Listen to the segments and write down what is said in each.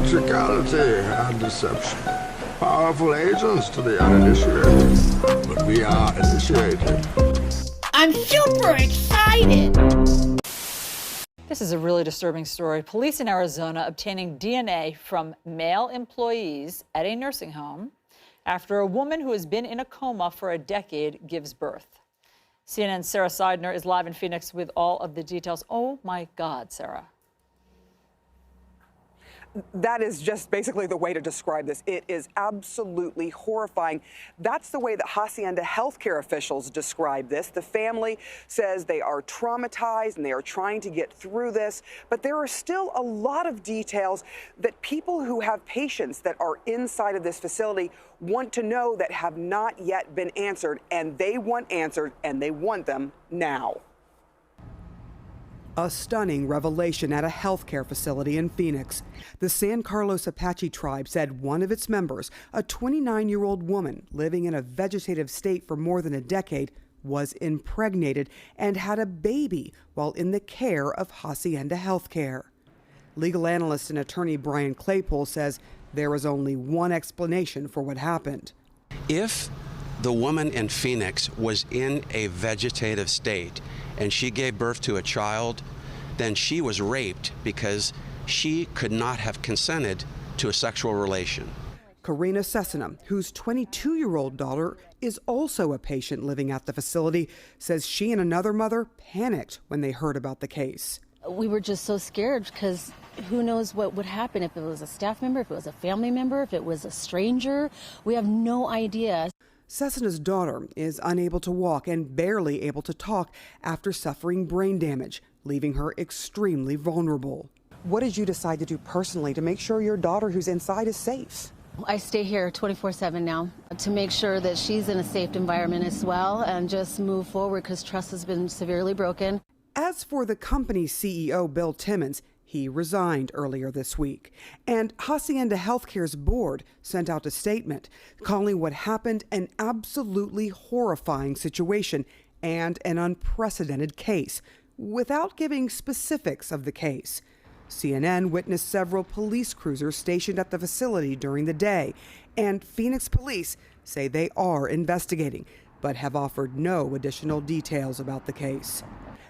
theatricality and deception. Powerful agents to the uninitiated, but we are initiated. I'm super excited! This is a really disturbing story. Police in Arizona obtaining DNA from male employees at a nursing home after a woman who has been in a coma for a decade gives birth. CNN's Sarah Seidner is live in Phoenix with all of the details. Oh my God, Sarah. That is just basically the way to describe this. It is absolutely horrifying. That's the way that Hacienda healthcare officials describe this. The family says they are traumatized and they are trying to get through this, but there are still a lot of details that people who have patients that are inside of this facility want to know that have not yet been answered, and they want answered, and they want them now. A stunning revelation at a healthcare facility in Phoenix. The San Carlos Apache tribe said one of its members, a 29-year-old woman living in a vegetative state for more than a decade, was impregnated and had a baby while in the care of Hacienda Healthcare. Legal analyst and attorney Brian Claypool says there is only one explanation for what happened. If the woman in Phoenix was in a vegetative state and she gave birth to a child, then she was raped because she could not have consented to a sexual relation. Karina Cessna, whose 22-year-old daughter is also a patient living at the facility, says she and another mother panicked when they heard about the case. We were just so scared because who knows what would happen if it was a staff member, if it was a family member, if it was a stranger. We have no idea. Cessna's daughter is unable to walk and barely able to talk after suffering brain damage, leaving her extremely vulnerable. What did you decide to do personally to make sure your daughter who's inside is safe? I stay here 24/7 now to make sure that she's in a safe environment as well and just move forward because trust has been severely broken. As for the company's CEO, Bill Timmons, he resigned earlier this week. And Hacienda Healthcare's board sent out a statement calling what happened an absolutely horrifying situation and an unprecedented case, without giving specifics of the case. CNN witnessed several police cruisers stationed at the facility during the day, and Phoenix police say they are investigating, but have offered no additional details about the case.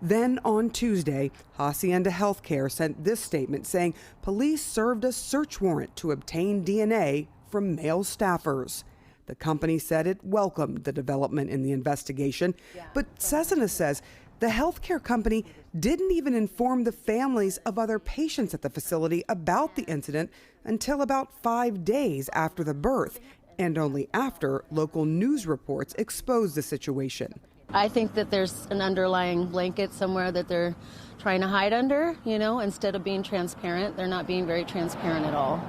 Then on Tuesday, Hacienda Healthcare sent this statement saying police served a search warrant to obtain DNA from male staffers. The company said it welcomed the development in the investigation, but Cessna says the healthcare company didn't even inform the families of other patients at the facility about the incident until about 5 days after the birth, and only after local news reports exposed the situation. I think that there's an underlying blanket somewhere that they're trying to hide under, instead of being transparent. They're not being very transparent at all.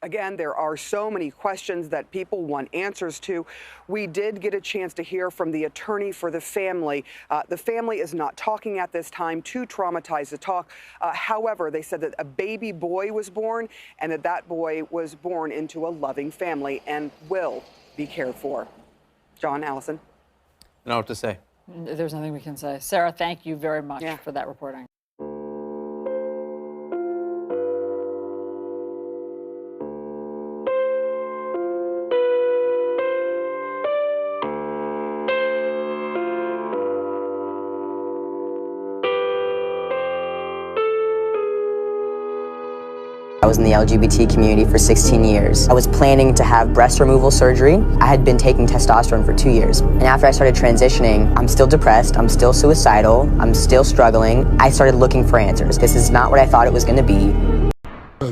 Again, there are so many questions that people want answers to. We did get a chance to hear from the attorney for the family. The family is not talking at this time, too traumatized to talk. However, they said that a baby boy was born and that boy was born into a loving family and will be cared for. John, Allison. I don't know what to say. There's nothing we can say. Sarah, thank you very much for that reporting. I was in the LGBT community for 16 years. I was planning to have breast removal surgery. I had been taking testosterone for 2 years. And after I started transitioning, I'm still depressed, I'm still suicidal, I'm still struggling. I started looking for answers. This is not what I thought it was going to be.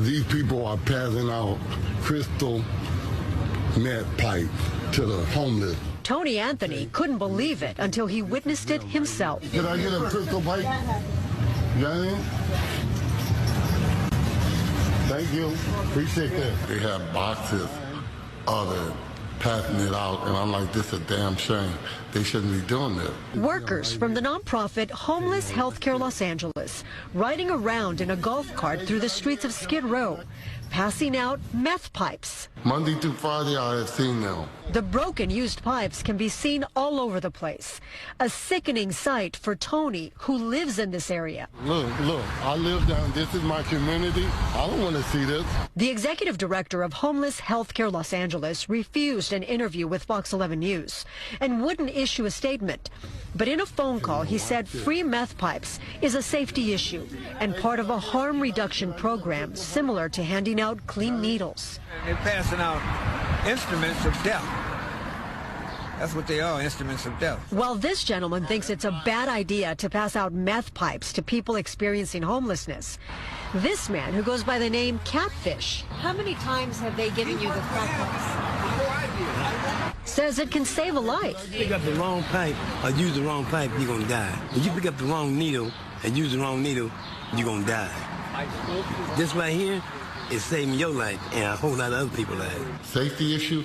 These people are passing out crystal meth pipe to the homeless. Tony Anthony couldn't believe it until he witnessed it himself. Can I get a crystal pipe? You got any? Thank you. Appreciate that. They have boxes of it passing it out, and I'm like, this is a damn shame. They shouldn't be doing this. Workers from the nonprofit Homeless Healthcare Los Angeles riding around in a golf cart through the streets of Skid Row, passing out meth pipes. Monday through Friday, I have seen them. The broken used pipes can be seen all over the place. A sickening sight for Tony, who lives in this area. Look, I live down, this is my community. I don't want to see this. The executive director of Homeless Healthcare Los Angeles refused an interview with Fox 11 News and wouldn't issue a statement. But in a phone call, he said free meth pipes is a safety issue and part of a harm reduction program similar to handing out clean needles. They're passing out instruments of death. That's what they are, instruments of death. While this gentleman thinks it's a bad idea to pass out meth pipes to people experiencing homelessness, this man, who goes by the name Catfish, how many times have they given you the crack pipes? Says it can save a life. Pick up the wrong pipe or use the wrong pipe, you're gonna die. If you pick up the wrong needle and use the wrong needle, you're gonna die. This right here is saving your life and a whole lot of other people's lives. Safety issue.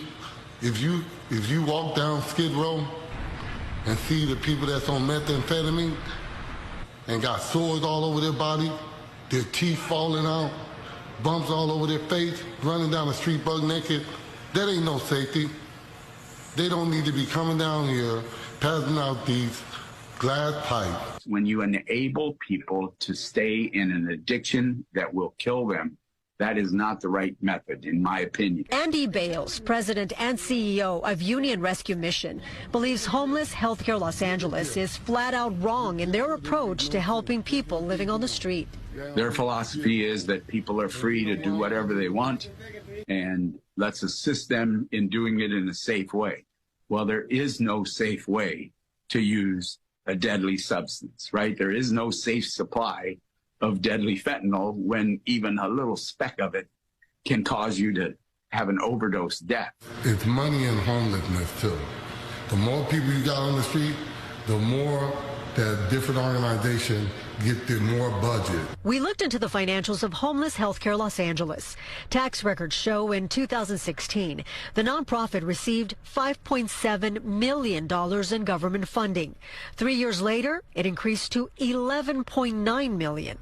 If you walk down Skid Row and see the people that's on methamphetamine and got sores all over their body, their teeth falling out, bumps all over their face, running down the street buck naked, that ain't no safety. They don't need to be coming down here passing out these glass pipes. When you enable people to stay in an addiction that will kill them, that is not the right method, in my opinion. Andy Bales, president and CEO of Union Rescue Mission, believes Homeless Healthcare Los Angeles is flat out wrong in their approach to helping people living on the street. Their philosophy is that people are free to do whatever they want, and let's assist them in doing it in a safe way. Well, there is no safe way to use a deadly substance, right? There is no safe supply of deadly fentanyl when even a little speck of it can cause you to have an overdose death. It's money in homelessness too. The more people you got on the street, the more that different organizations get their more budget. We looked into the financials of Homeless Healthcare Los Angeles. Tax records show in 2016, the nonprofit received $5.7 million in government funding. 3 years later, it increased to $11.9 million.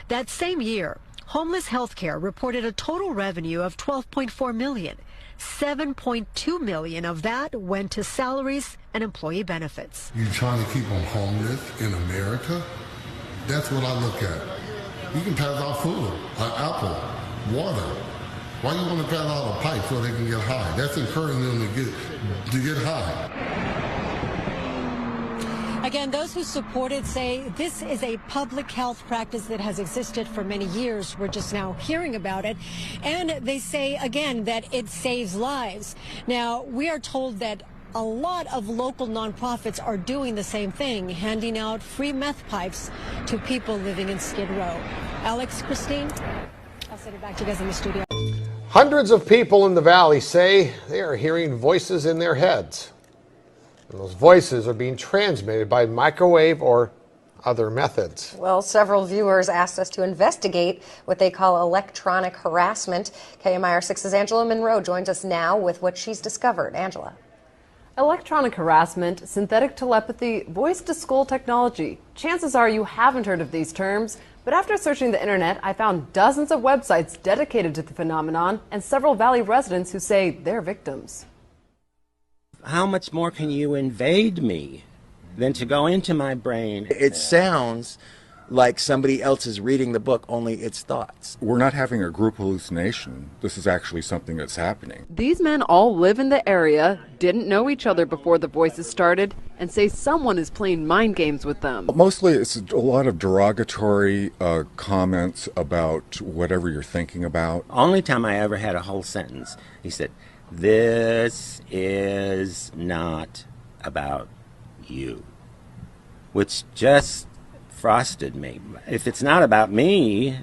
That same year, Homeless Healthcare reported a total revenue of $12.4 million. $7.2 million of that went to salaries and employee benefits. You trying to keep them homeless in America? That's what I look at. You can pass out food, an apple, water. Why you want to pass out a pipe so they can get high? That's encouraging them to get high. Again, those who support it say this is a public health practice that has existed for many years. We're just now hearing about it. And they say, again, that it saves lives. Now, we are told that a lot of local nonprofits are doing the same thing, handing out free meth pipes to people living in Skid Row. Alex, Christine, I'll send it back to you guys in the studio. Hundreds of people in the valley say they are hearing voices in their heads. And those voices are being transmitted by microwave or other methods. Well, several viewers asked us to investigate what they call electronic harassment. KMIR 6's Angela Monroe joins us now with what she's discovered. Angela. Electronic harassment, synthetic telepathy, voice-to-skull technology. Chances are you haven't heard of these terms, but after searching the internet, I found dozens of websites dedicated to the phenomenon and several Valley residents who say they're victims. How much more can you invade me than to go into my brain? It sounds like somebody else is reading the book, only it's thoughts. We're not having a group hallucination. This is actually something that's happening. These men all live in the area, didn't know each other before the voices started, and say someone is playing mind games with them. Mostly it's a lot of derogatory comments about whatever you're thinking about. Only time I ever had a whole sentence, he said, "This is not about you," which just frosted me. If it's not about me,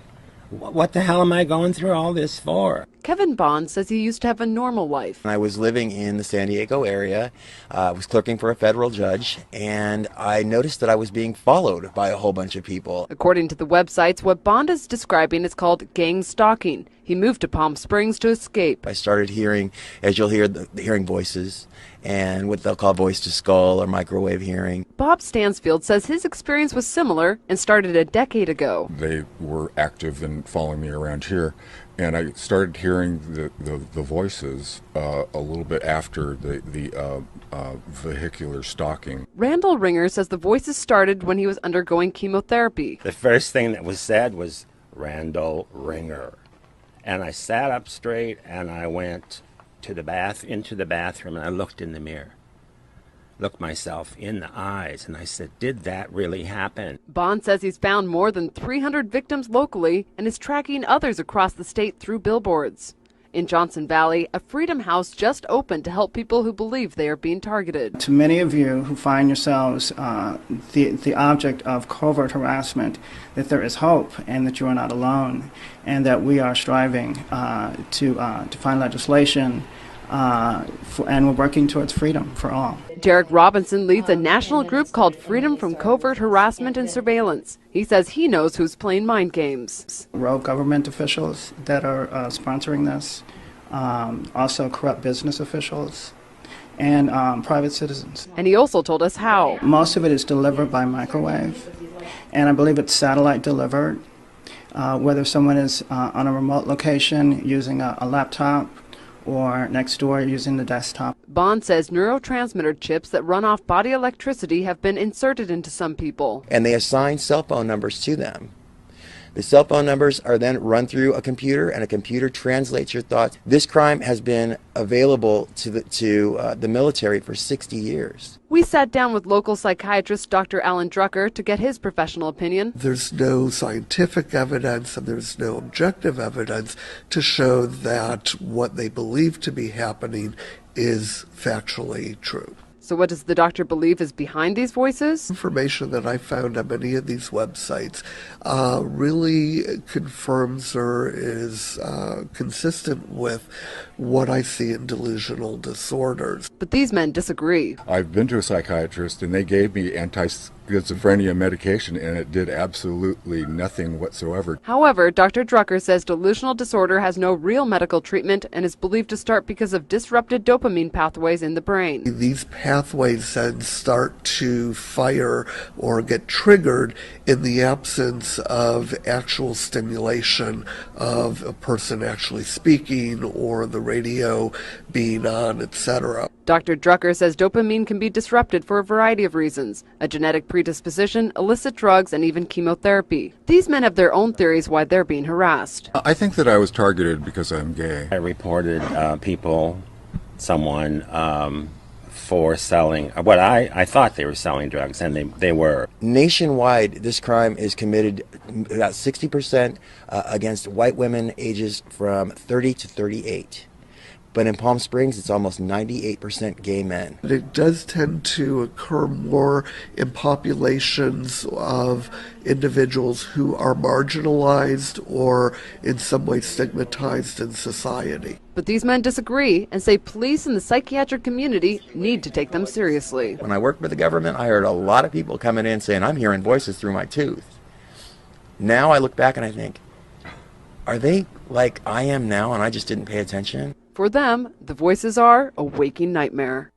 what the hell am I going through all this for? Kevin Bond says he used to have a normal life. I was living in the San Diego area, I was clerking for a federal judge, and I noticed that I was being followed by a whole bunch of people. According to the websites, what Bond is describing is called gang stalking. He moved to Palm Springs to escape. I started hearing, as you'll hear, hearing voices and what they'll call voice to skull or microwave hearing. Bob Stansfield says his experience was similar and started a decade ago. They were active in following me around here, and I started hearing the voices a little bit after the vehicular stalking. Randall Ringer says the voices started when he was undergoing chemotherapy. The first thing that was said was Randall Ringer. And I sat up straight and I went into the bathroom, and I looked in the mirror, looked myself in the eyes, and I said, did that really happen? Bond says he's found more than 300 victims locally and is tracking others across the state through billboards. In Johnson Valley, a Freedom House just opened to help people who believe they are being targeted. To many of you who find yourselves the object of covert harassment, that there is hope and that you are not alone, and that we are striving to find legislation and we're working towards freedom for all. Derek Robinson leads a national group called Freedom from Covert Harassment and Surveillance. He says he knows who's playing mind games. Rogue government officials that are sponsoring this, also corrupt business officials, and private citizens. And he also told us how. Most of it is delivered by microwave, and I believe it's satellite delivered, whether someone is on a remote location using a laptop or next door using the desktop. Bond says neurotransmitter chips that run off body electricity have been inserted into some people. And they assign cell phone numbers to them. The cell phone numbers are then run through a computer, and a computer translates your thoughts. This crime has been available to the military for 60 years. We sat down with local psychiatrist Dr. Alan Drucker to get his professional opinion. There's no scientific evidence and there's no objective evidence to show that what they believe to be happening is factually true. So what does the doctor believe is behind these voices? Information that I found on many of these websites really confirms or is consistent with what I see in delusional disorders. But these men disagree. I've been to a psychiatrist, and they gave me anti-schizophrenia medication, and it did absolutely nothing whatsoever. However, Dr. Drucker says delusional disorder has no real medical treatment and is believed to start because of disrupted dopamine pathways in the brain. These pathways then start to fire or get triggered in the absence of actual stimulation of a person actually speaking or the radio being on, etc. Dr. Drucker says dopamine can be disrupted for a variety of reasons: a genetic predisposition, illicit drugs, and even chemotherapy. These men have their own theories why they're being harassed. I think that I was targeted because I'm gay. I reported someone for selling what I thought they were selling drugs, and they were. Nationwide, this crime is committed about 60% against white women ages from 30 to 38. But in Palm Springs, it's almost 98% gay men. It does tend to occur more in populations of individuals who are marginalized or in some way stigmatized in society. But these men disagree and say police and the psychiatric community need to take them seriously. When I worked with the government, I heard a lot of people coming in saying, I'm hearing voices through my tooth. Now I look back and I think, are they like I am now and I just didn't pay attention? For them, the voices are a waking nightmare.